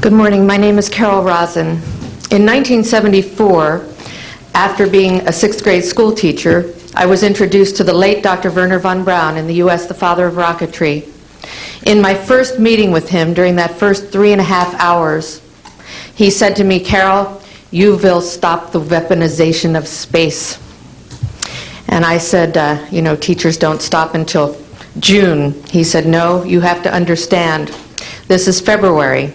Good morning. My name is Carol Rosin. In 1974, after being a 6th grade school teacher, I was introduced to the late Dr. Wernher von Braun in the U.S., the father of rocketry. In my first meeting with him, during that first 3.5 hours, he said to me, "Carol, you will stop the weaponization of space." And I said, teachers don't stop until June. He said, "No, you have to understand. This is February.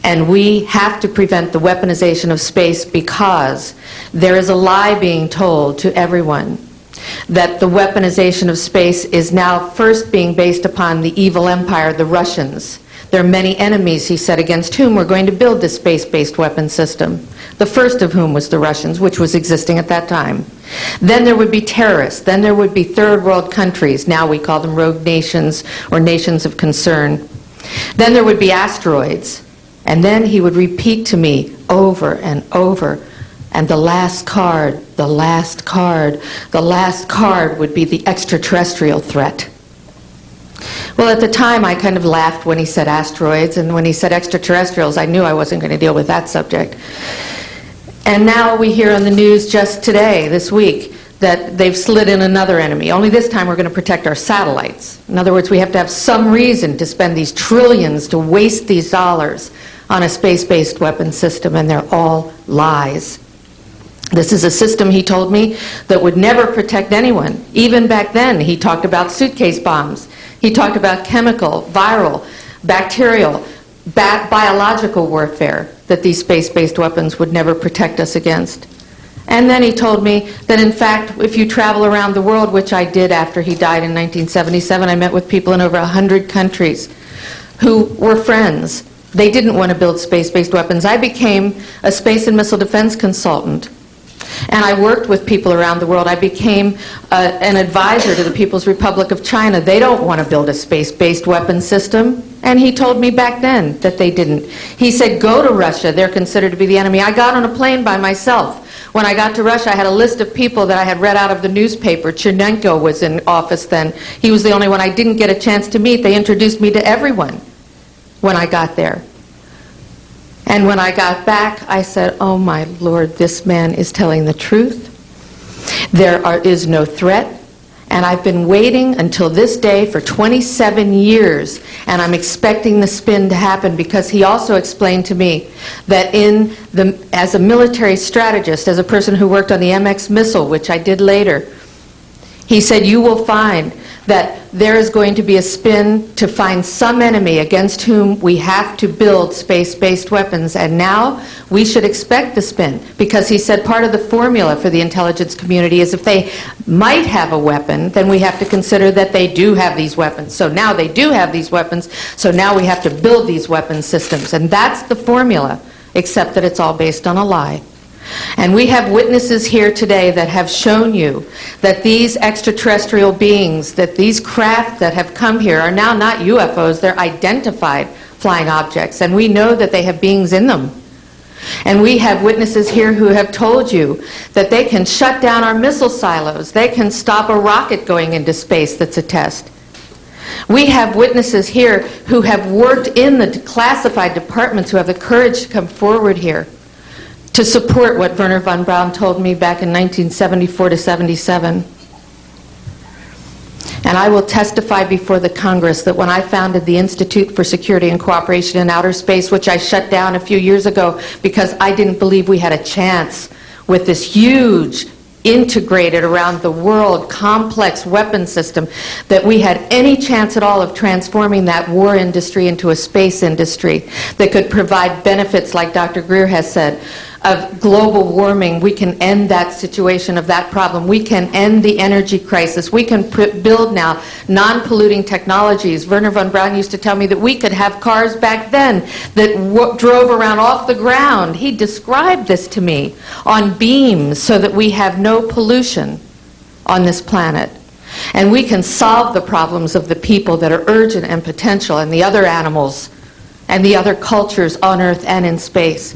And we have to prevent the weaponization of space because there is a lie being told to everyone that the weaponization of space is now first being based upon the evil empire, the Russians. There are many enemies," he said, "against whom we're going to build this space-based weapon system. The first of whom was the Russians, which was existing at that time. Then there would be terrorists. Then there would be third world countries. Now we call them rogue nations or nations of concern. Then there would be asteroids." And then he would repeat to me over and over, and the last card would be the extraterrestrial threat. Well, at the time, I kind of laughed when he said asteroids, and when he said extraterrestrials, I knew I wasn't going to deal with that subject. And now we hear on the news just today, this week, that they've slid in another enemy. Only this time we're going to protect our satellites. In other words, we have to have some reason to spend these trillions, to waste these dollars on a space-based weapon system, and they're all lies. This is a system, he told me, that would never protect anyone. Even back then, he talked about suitcase bombs. He talked about chemical, viral, bacterial, biological warfare, that these space-based weapons would never protect us against. And then he told me that, in fact, if you travel around the world, which I did after he died in 1977, I met with people in over 100 countries who were friends. They didn't want to build space-based weapons. I became a space and missile defense consultant, and I worked with people around the world. I became an advisor to the People's Republic of China. They don't want to build a space-based weapon system, and he told me back then that they didn't. He said, "Go to Russia. They're considered to be the enemy." I got on a plane by myself. When I got to Russia, I had a list of people that I had read out of the newspaper. Chernenko was in office then. He was the only one I didn't get a chance to meet. They introduced me to everyone when I got there. And when I got back, I said, "Oh my Lord, this man is telling the truth. There is no threat." And I've been waiting until this day for 27 years, and I'm expecting the spin to happen, because he also explained to me that as a military strategist, as a person who worked on the MX missile, which I did later, he said, "You will find that there is going to be a spin to find some enemy against whom we have to build space-based weapons." And now we should expect the spin, because he said part of the formula for the intelligence community is if they might have a weapon, then we have to consider that they do have these weapons. So now they do have these weapons, so now we have to build these weapon systems. And that's the formula, except that it's all based on a lie. And we have witnesses here today that have shown you that these extraterrestrial beings, that these craft that have come here are now not UFOs, they're identified flying objects, and we know that they have beings in them. And we have witnesses here who have told you that they can shut down our missile silos, they can stop a rocket going into space that's a test. We have witnesses here who have worked in the classified departments, who have the courage to come forward here to support what Wernher von Braun told me back in 1974 to 77. And I will testify before the Congress that when I founded the Institute for Security and Cooperation in Outer Space, which I shut down a few years ago because I didn't believe we had a chance with this huge, integrated around the world, complex weapon system, that we had any chance at all of transforming that war industry into a space industry that could provide benefits, like Dr. Greer has said, of global warming. We can end that situation of that problem. We can end the energy crisis. We can build now non-polluting technologies. Wernher von Braun used to tell me that we could have cars back then that drove around off the ground. He described this to me on beams so that we have no pollution on this planet. And we can solve the problems of the people that are urgent and potential, and the other animals and the other cultures on Earth and in space.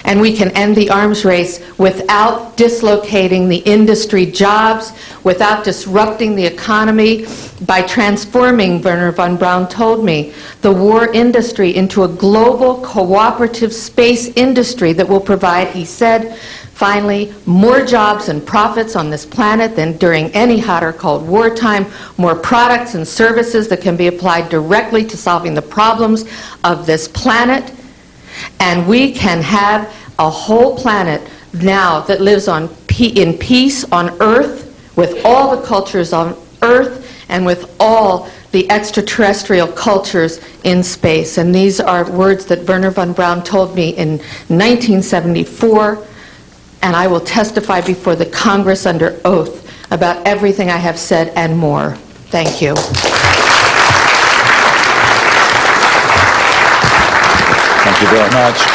And we can end the arms race without dislocating the industry jobs, without disrupting the economy, by transforming, Wernher von Braun told me, the war industry into a global cooperative space industry that will provide, he said, finally, more jobs and profits on this planet than during any hot or cold wartime, more products and services that can be applied directly to solving the problems of this planet. And we can have a whole planet now that lives in peace on Earth, with all the cultures on Earth, and with all the extraterrestrial cultures in space. And these are words that Wernher von Braun told me in 1974, and I will testify before the Congress under oath about everything I have said and more. Thank you. Thank you very much.